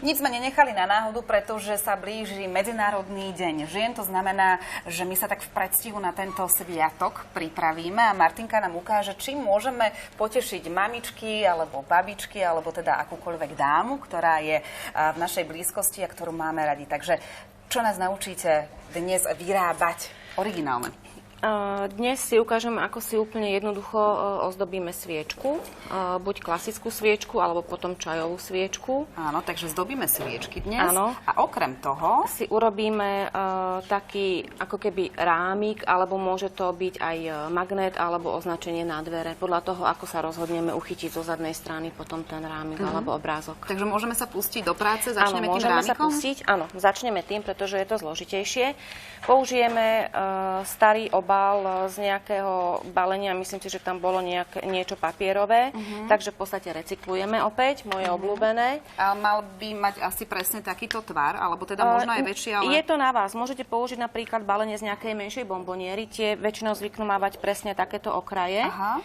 Nič sme nenechali na náhodu, pretože sa blíži Medzinárodný deň žien. To znamená, že my sa tak v predstihu na tento sviatok pripravíme a Martinka nám ukáže, čím môžeme potešiť mamičky, alebo babičky, alebo teda akúkoľvek dámu, ktorá je v našej blízkosti a ktorú máme radi. Takže čo nás naučíte dnes vyrábať originálne? Dnes si ukážeme, ako si úplne jednoducho ozdobíme sviečku. Buď klasickú sviečku, alebo potom čajovú sviečku. Áno, takže zdobíme sviečky dnes. Áno. A okrem toho si urobíme taký ako keby rámik, alebo môže to byť aj magnet, alebo označenie na dvere. Podľa toho, ako sa rozhodneme uchytiť zo zadnej strany potom ten rámik alebo obrázok. Takže môžeme sa pustiť do práce, začneme tým môžeme rámikom? sa pustiť, áno, začneme tým, pretože je to zložitejšie. Použijeme starý obal z nejakého balenia, myslím si, že tam bolo niečo papierové, takže v podstate recyklujeme opäť, moje obľúbené. A mal by mať asi presne takýto tvar, alebo teda možno aj väčší, ale... Je to na vás. Môžete použiť napríklad balenie z nejakej menšej bomboniery, tie väčšinou zvyknú mávať presne takéto okraje. Aha.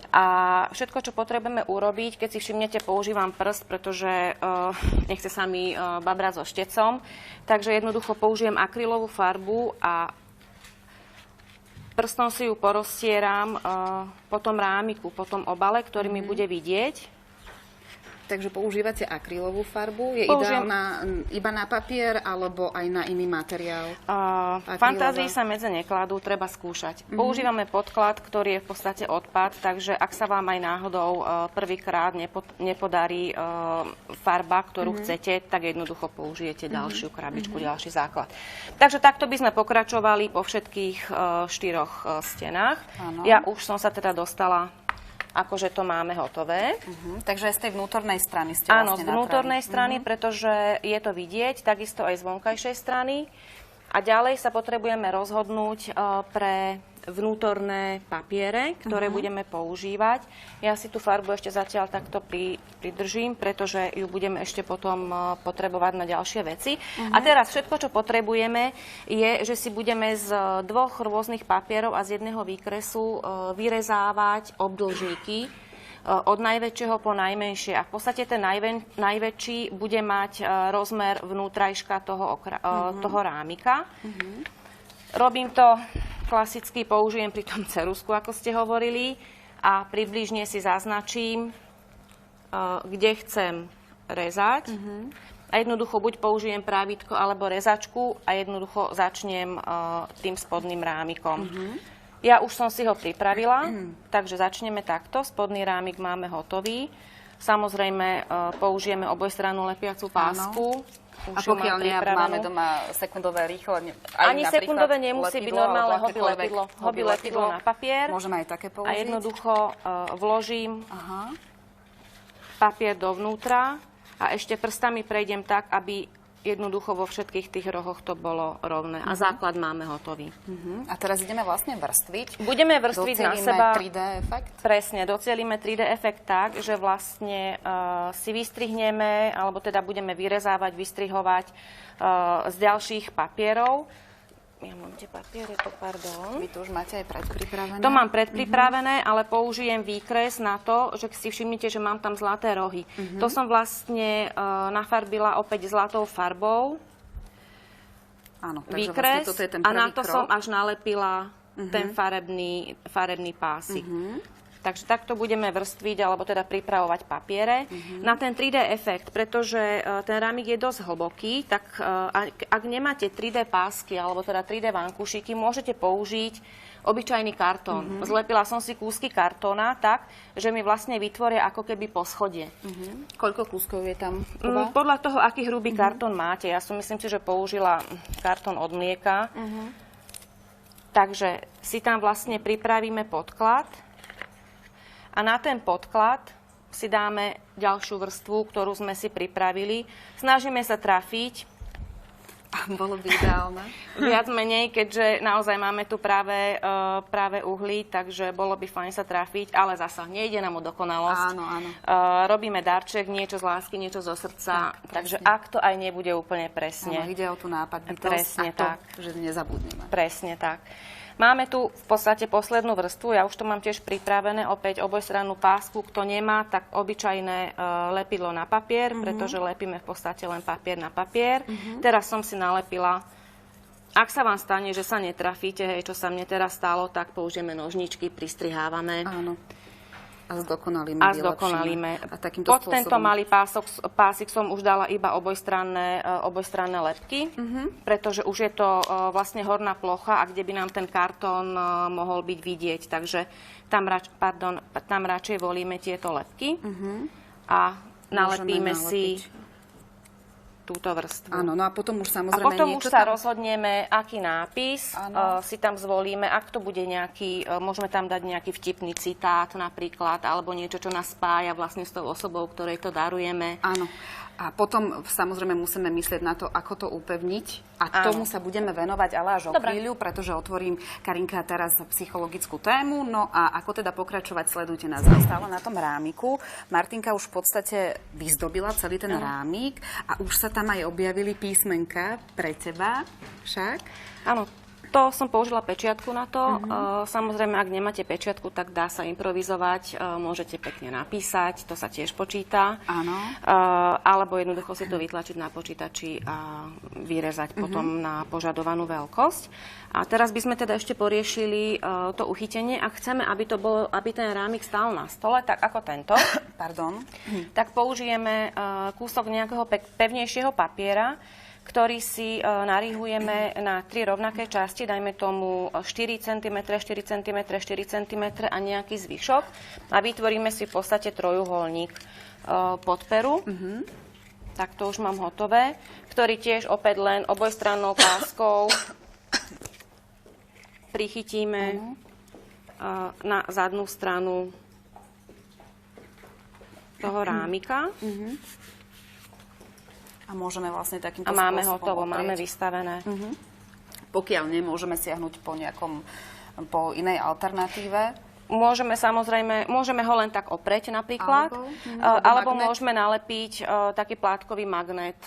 A všetko, čo potrebujeme urobiť, keď si všimnete, používam prst, pretože nechce sa mi babrať so štecom. Takže jednoducho použijem akrylovú farbu a prstom si ju poroztieram po tom rámiku, po tom obale, ktorý mi bude vidieť. Takže používate akrylovú farbu? Je ideálna iba na papier, alebo aj na iný materiál? Fantázii sa medze nekladú, treba skúšať. Používame podklad, ktorý je v podstate odpad, takže ak sa vám aj náhodou prvýkrát nepodarí farba, ktorú chcete, tak jednoducho použijete ďalšiu krabičku, ďalší základ. Takže takto by sme pokračovali po všetkých 4 stenách. Áno. Ja už som sa teda dostala, akože to máme hotové. Takže aj z tej vnútornej strany ste Áno, vlastne z vnútornej strany, pretože je to vidieť, takisto aj z vonkajšej strany. A ďalej sa potrebujeme rozhodnúť pre vnútorné papiere, ktoré budeme používať. Ja si tú farbu ešte zatiaľ takto pridržím, pretože ju budeme ešte potom potrebovať na ďalšie veci. A teraz všetko, čo potrebujeme, je, že si budeme z 2 rôznych papierov a z jedného výkresu vyrezávať obdĺžniky od najväčšieho po najmenšie. A v podstate ten najväčší bude mať rozmer vnútrajška toho rámika. Robím to klasicky, použijem pri tom ceruzku, ako ste hovorili, a približne si zaznačím, kde chcem rezať. A jednoducho buď použijem právitko alebo rezačku a jednoducho začnem tým spodným rámikom. Ja už som si ho pripravila, takže začneme takto. Spodný rámik máme hotový. Samozrejme použijeme obojstrannú lepiacu pásku. A pokiaľ máme doma sekundové rýchle... Ani sekundové nemusí byť, normálne hobby lepidlo na papier. Môžeme aj také použiť. A jednoducho vložím papier dovnútra a ešte prstami prejdem tak, aby jednoducho vo všetkých tých rohoch to bolo rovné. A základ máme hotový. A teraz ideme vlastne vrstviť. Budeme vrstviť na seba. 3D efekt? Presne, docielime 3D efekt tak, že vlastne si vystrihneme, alebo teda budeme vyrezávať, vystrihovať z ďalších papierov. Ja mám tie papiere, pardon. Vy to už máte aj predpripravené? To mám predpripravené, ale použijem výkres na to, že si všimnite, že mám tam zlaté rohy. To som vlastne nafarbila opäť zlatou farbou. Áno, takže výkres, vlastne toto je ten a prvý na to krok. som až nalepila ten farebný pásik. Takže takto budeme vrstviť, alebo teda pripravovať papiere na ten 3D efekt, pretože ten rámik je dosť hlboký, tak ak nemáte 3D pásky, alebo teda 3D vankúšiky, môžete použiť obyčajný kartón. Zlepila som si kúsky kartóna tak, že mi vlastne vytvoria ako keby poschodie. Koľko kúskov je tam? Podľa toho, aký hrubý kartón máte. Ja som myslím si, že použila kartón od mlieka. Takže si tam vlastne pripravíme podklad. A na ten podklad si dáme ďalšiu vrstvu, ktorú sme si pripravili. Snažíme sa trafiť. Bolo by ideálne. Viac menej, keďže naozaj máme tu práve uhlí, takže bolo by fajn sa trafiť, ale zasa nejde nám o dokonalosť. Áno, áno. Robíme darček, niečo z lásky, niečo zo srdca, takže ak to aj nebude úplne presne. Áno, ide o tú nápaditosť presne a to, tak. že nezabudneme. Presne tak. Máme tu v podstate poslednú vrstvu, ja už to mám tiež pripravené, opäť obojstrannú pásku, kto nemá, tak obyčajné lepidlo na papier, pretože lepíme v podstate len papier na papier. Teraz som si nalepila. Ak sa vám stane, že sa netrafíte, hej, čo sa mne teraz stalo, tak použijeme nožničky, pristrihávame. Áno. A zdokonalíme. A pod spôsobom. Tento malý pásik som už dala iba obojstranné lepky, pretože už je to vlastne horná plocha, a kde by nám ten kartón mohol byť vidieť. Takže tam radšej volíme tieto lepky a nalepíme si túto vrstvu. Áno, no a potom už samozrejme potom už sa rozhodneme, aký nápis si tam zvolíme. Ak to bude nejaký, môžeme tam dať nejaký vtipný citát napríklad, alebo niečo, čo nás spája vlastne s tou osobou, ktorej to darujeme. Áno. A potom samozrejme musíme myslieť na to, ako to upevniť. A tomu sa budeme venovať ale až o chvíľu, pretože otvorím, Karinka, teraz psychologickú tému. No a ako teda pokračovať, sledujte nás stále na tom rámiku. Martinka už v podstate vyzdobila celý ten rámik a už sa tam aj objavili písmenka pre teba však. Áno. To som použila pečiatku na to. Samozrejme, ak nemáte pečiatku, tak dá sa improvizovať. Môžete pekne napísať, to sa tiež počíta. Áno. Alebo jednoducho si to vytlačiť na počítači a vyrezať potom na požadovanú veľkosť. A teraz by sme teda ešte poriešili to uchytenie. Ak chceme, aby ten rámik stál na stole, tak ako tento, tak použijeme kúsok nejakého pevnejšieho papiera, ktorý si narýhujeme na 3 rovnaké časti, dajme tomu 4 cm, 4 cm, 4 cm a nejaký zvyšok. A vytvoríme si v podstate trojuholník podperu. Tak to už mám hotové, ktorý tiež opäť len obojstrannou páskou prichytíme na zadnú stranu toho rámika. A môžeme vlastne takýmto spôsobom máme hotovo, oprieť. máme vystavené. Pokiaľ nemôžeme siahnuť po inej alternatíve. Môžeme ho len tak oprieť napríklad, alebo môžeme nalepiť taký plátkový magnet,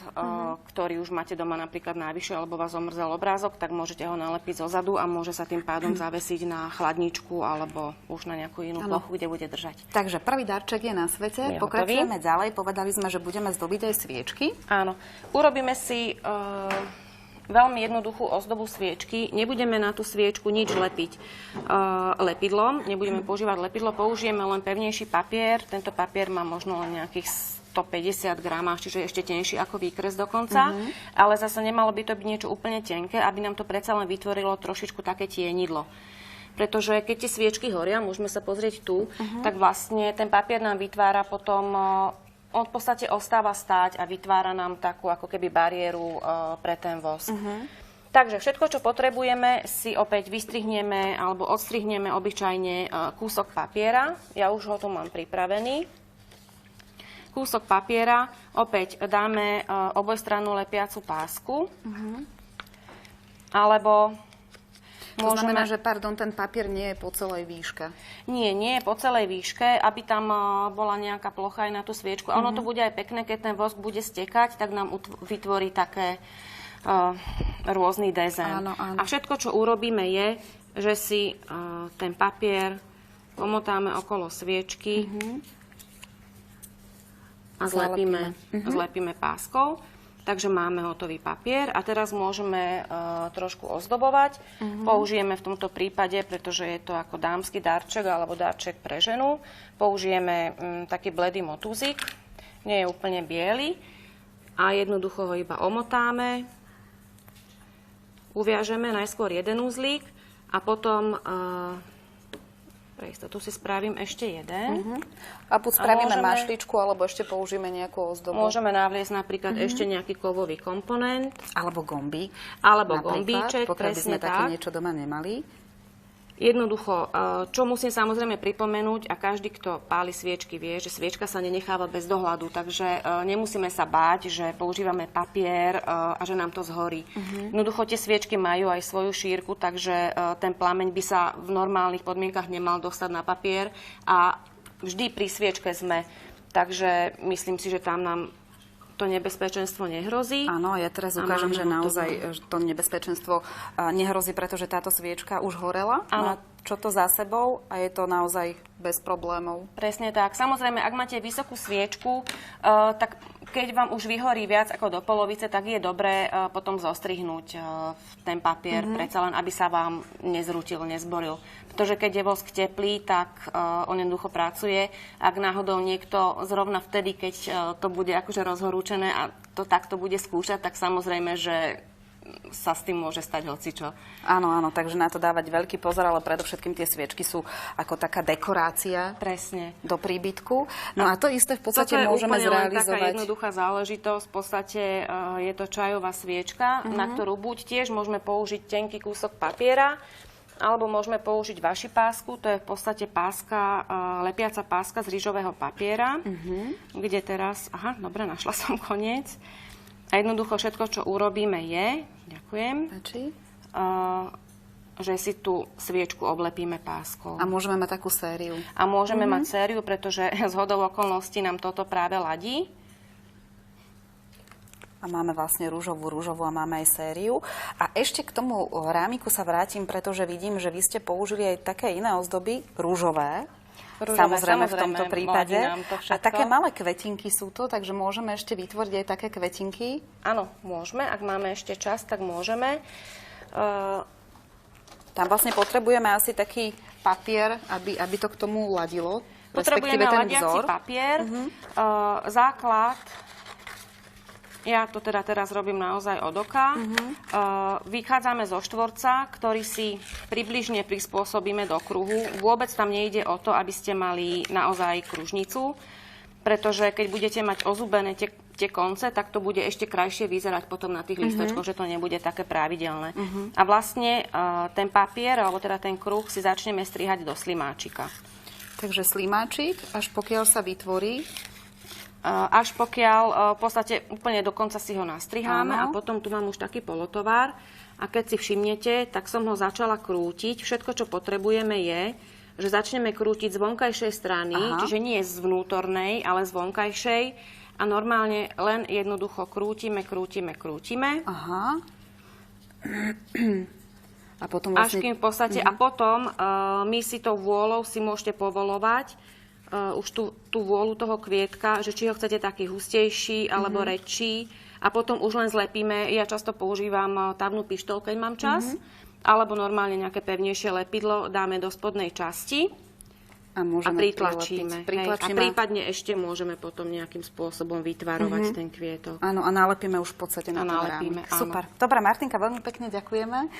ktorý už máte doma napríklad najvyššie, alebo vás omrzel obrázok, tak môžete ho nalepiť zozadu a môže sa tým pádom zavesiť na chladničku alebo už na nejakú inú plochu, kde bude držať. Takže prvý darček je na svete, pokračujeme ďalej, povedali sme, že budeme zdobiť aj sviečky. Áno, urobíme si veľmi jednoduchú ozdobu sviečky. Nebudeme na tú sviečku nič lepiť lepidlom, nebudeme používať lepidlo, použijeme len pevnejší papier. Tento papier má možno len nejakých 150 gramov, čiže ešte tenší ako výkres dokonca. Ale zase nemalo by to byť niečo úplne tenké, aby nám to predsa len vytvorilo trošičku také tienidlo. Pretože keď tie sviečky horia, môžeme sa pozrieť tu, tak vlastne ten papier nám vytvára potom... On v podstate ostáva stáť a vytvára nám takú ako keby bariéru pre ten vosk. Takže všetko, čo potrebujeme, si opäť vystrihneme alebo odstrihneme obyčajne kúsok papiera. Ja už ho tu mám pripravený. Kúsok papiera, opäť dáme obojstrannú lepiacu pásku. Alebo... To znamená, že ten papier nie je po celej výške. Nie je po celej výške, aby tam bola nejaká plocha aj na tú sviečku. A ono to bude aj pekné, keď ten vosk bude stekať, tak nám vytvorí také rôzny dezén. Áno. A všetko, čo urobíme, je, že si ten papier pomotáme okolo sviečky a zlepíme páskou. Takže máme hotový papier a teraz môžeme trošku ozdobovať. Použijeme v tomto prípade, pretože je to ako dámsky darček alebo darček pre ženu, použijeme taký bledý motúzik, nie je úplne biely a jednoducho ho iba omotáme, uviažeme najskôr jeden uzlík a potom... Pre istotu si spravím ešte jeden. A buď spravíme mašličku, alebo ešte použijeme nejakú ozdobu. Môžeme navliesť napríklad ešte nejaký kovový komponent. Alebo gombík. Alebo gombíček, pokiaľ by sme presne také tak. niečo doma nemali. Jednoducho, čo musím samozrejme pripomenúť, a každý, kto páli sviečky, vie, že sviečka sa nenecháva bez dohľadu, takže nemusíme sa báť, že používame papier a že nám to zhorí. Jednoducho, tie sviečky majú aj svoju šírku, takže ten plameň by sa v normálnych podmienkach nemal dostať na papier a vždy pri sviečke sme. Takže myslím si, že tam nám to nebezpečenstvo nehrozí. Áno, ja teraz A ukážem, máme že naozaj to nebezpečenstvo nehrozí, pretože táto sviečka už horela. Áno. Má čo to za sebou a je to naozaj bez problémov. Presne tak. Samozrejme, ak máte vysokú sviečku, tak keď vám už vyhorí viac ako do polovice, tak je dobré potom zostrihnúť ten papier, predsa len, aby sa vám nezrútil, nezboril. Pretože keď je vosk teplý, tak on jednoducho pracuje. Ak náhodou niekto zrovna vtedy, keď to bude akože rozhorúčené a to takto bude skúšať, tak samozrejme, že sa s tým môže stať hocičo. Áno, áno, takže na to dávať veľký pozor, ale predovšetkým tie sviečky sú ako taká dekorácia. Presne. Do príbytku. No a to isté v podstate Toto je môžeme úplne len taká zrealizovať. jednoduchá záležitosť. V podstate je to čajová sviečka, na ktorú buď tiež môžeme použiť tenký kúsok papiera, alebo môžeme použiť vaši pásku. To je v podstate páska, lepiaca páska z rýžového papiera, kde teraz... Aha, dobre, našla som koniec. A jednoducho všetko, čo urobíme je... Ďakujem. Že si tú sviečku oblepíme páskou. A môžeme mať takú sériu. A môžeme mať sériu, pretože zhodou okolností nám toto práve ladí. A máme vlastne rúžovú a máme aj sériu. A ešte k tomu rámiku sa vrátim, pretože vidím, že vy ste použili aj také iné ozdoby, rúžové. Samozrejme v tomto prípade. A také malé kvetinky sú to, takže môžeme ešte vytvoriť aj také kvetinky? Áno, môžeme. Ak máme ešte čas, tak môžeme. Tam vlastne potrebujeme asi taký papier, aby to k tomu ladilo. Potrebujeme ladiaci papier. Základ, ja to teda teraz robím naozaj od oka. Vychádzame zo štvorca, ktorý si približne prispôsobíme do kruhu. Vôbec tam nejde o to, aby ste mali naozaj kružnicu, pretože keď budete mať ozubené tie konce, tak to bude ešte krajšie vyzerať potom na tých listočkoch, že to nebude také pravidelné. A vlastne ten papier, alebo teda ten kruh si začneme strihať do slimáčika. Takže slimáčik, až pokiaľ sa vytvorí. Až pokiaľ v podstate úplne do konca si ho nastriháme. Áno. A potom tu mám už taký polotovar. A keď si všimnete, tak som ho začala krútiť. Všetko, čo potrebujeme je, že začneme krútiť z vonkajšej strany, čiže nie z vnútornej, ale z vonkajšej. A normálne len jednoducho krútime. Aha. A potom vlastne... Až kým v podstate... A potom my si tou vôľou si môžete povolovať už tú vôľu toho kvietka, že či ho chcete taký hustejší alebo redší. A potom už len zlepíme. Ja často používam tavnú pištol, keď mám čas. Alebo normálne nejaké pevnejšie lepidlo dáme do spodnej časti. A pritlačíme. A prípadne ešte môžeme potom nejakým spôsobom vytvarovať ten kvietok. Áno, a nalepíme už v podstate na ten rámik. Super. Dobre, Martinka, veľmi pekne ďakujeme,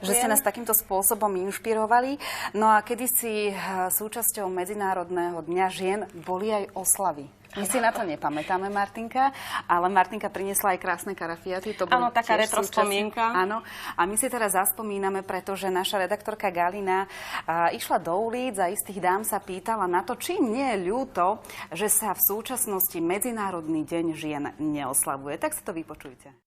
že ste nás takýmto spôsobom inšpirovali. No a kedysi súčasťou Medzinárodného dňa žien boli aj oslavy. My si na to nepamätáme, Martinka, ale Martinka priniesla aj krásne karafiaty. Áno, taká retro spomienka. Áno, a my si teraz zaspomíname, pretože naša redaktorka Galina išla do ulic a istých dám sa pýtala na to, či nie je ľúto, že sa v súčasnosti Medzinárodný deň žien neoslavuje. Tak si to vypočujte.